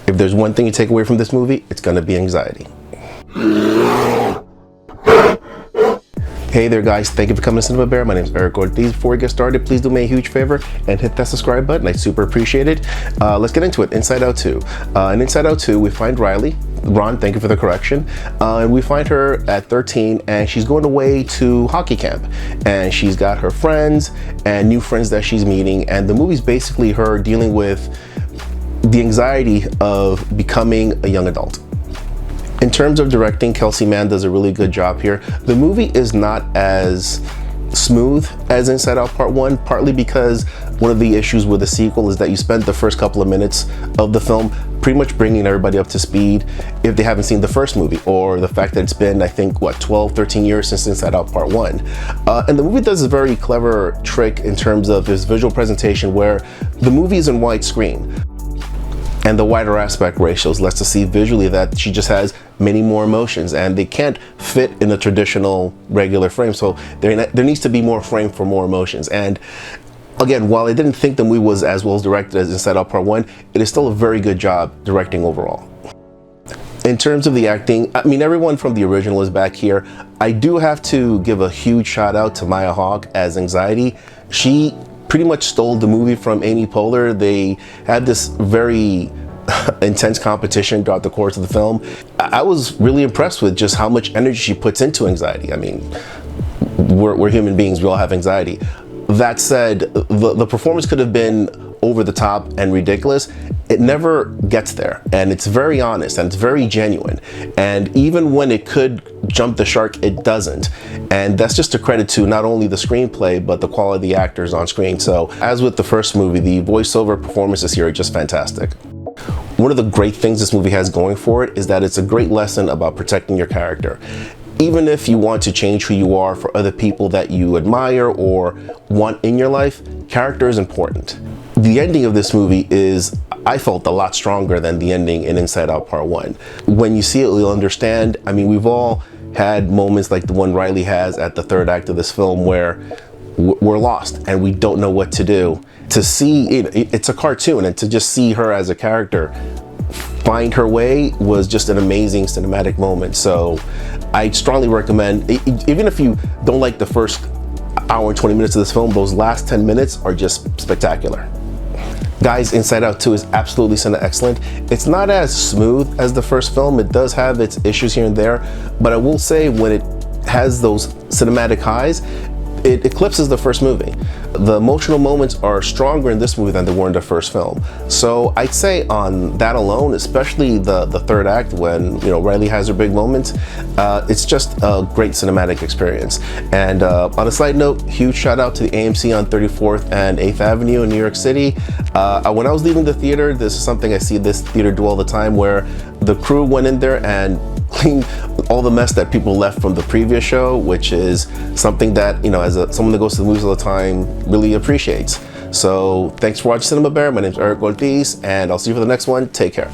If there's one thing you take away from this movie, it's gonna be anxiety. Hey there guys, thank you for coming to Cinema Bear. My name is Eric Ortiz. Before we get started, please do me a huge favor and hit that subscribe button. I super appreciate it. Let's get into it. Inside Out 2. In Inside Out 2, we find Riley. Ron, thank you for the correction. And we find her at 13 and she's going away to hockey camp. And she's got her friends and new friends that she's meeting. And the movie's basically her dealing with the anxiety of becoming a young adult. In terms of directing, Kelsey Mann does a really good job here. The movie is not as smooth as Inside Out Part 1, partly because one of the issues with the sequel is that you spend the first couple of minutes of the film pretty much bringing everybody up to speed if they haven't seen the first movie, or the fact that it's been, I think, 12, 13 years since Inside Out Part 1. And the movie does a very clever trick in terms of its visual presentation where the movie is in widescreen. And the wider aspect ratios lets us see visually that she just has many more emotions and they can't fit in a traditional regular frame. So there needs to be more frame for more emotions. And again, while I didn't think the movie was as well directed as Inside Out Part 1, it is still a very good job directing overall. In terms of the acting, I mean, everyone from the original is back here. I do have to give a huge shout out to Maya Hawke as Anxiety. She pretty much stole the movie from Amy Poehler. They had this very intense competition throughout the course of the film. I was really impressed with just how much energy she puts into Anxiety. I mean, we're human beings, we all have anxiety. That said, the performance could have been over the top and ridiculous. It never gets there, and it's very honest and it's very genuine. And even when it could jump the shark, it doesn't. And that's just a credit to not only the screenplay, but the quality of the actors on screen. So as with the first movie, the voiceover performances here are just fantastic. One of the great things this movie has going for it is that it's a great lesson about protecting your character. Even if you want to change who you are for other people that you admire or want in your life, character is important. The ending of this movie is, I felt, a lot stronger than the ending in Inside Out Part 1. When you see it, you'll understand. I mean, we've all had moments like the one Riley has at the third act of this film where we're lost and we don't know what to do. To see it's a cartoon, and to just see her as a character find her way was just an amazing cinematic moment. So I strongly recommend, even if you don't like the first hour and 20 minutes of this film, those last 10 minutes are just spectacular. Guys, Inside Out 2 is absolutely excellent. It's not as smooth as the first film. It does have its issues here and there, but I will say when it has those cinematic highs, it eclipses the first movie. The emotional moments are stronger in this movie than they were in the first film. So I'd say on that alone, especially the third act when Riley has her big moments, it's just a great cinematic experience. And on a side note, huge shout out to the AMC on 34th and 8th Avenue in New York City. When I was leaving the theater, this is something I see this theater do all the time, where the crew went in there and clean all the mess that people left from the previous show, which is something that, as someone that goes to the movies all the time, really appreciates. So thanks for watching Cinema Bear. My name is Eric Ortiz, and I'll see you for the next one. Take care.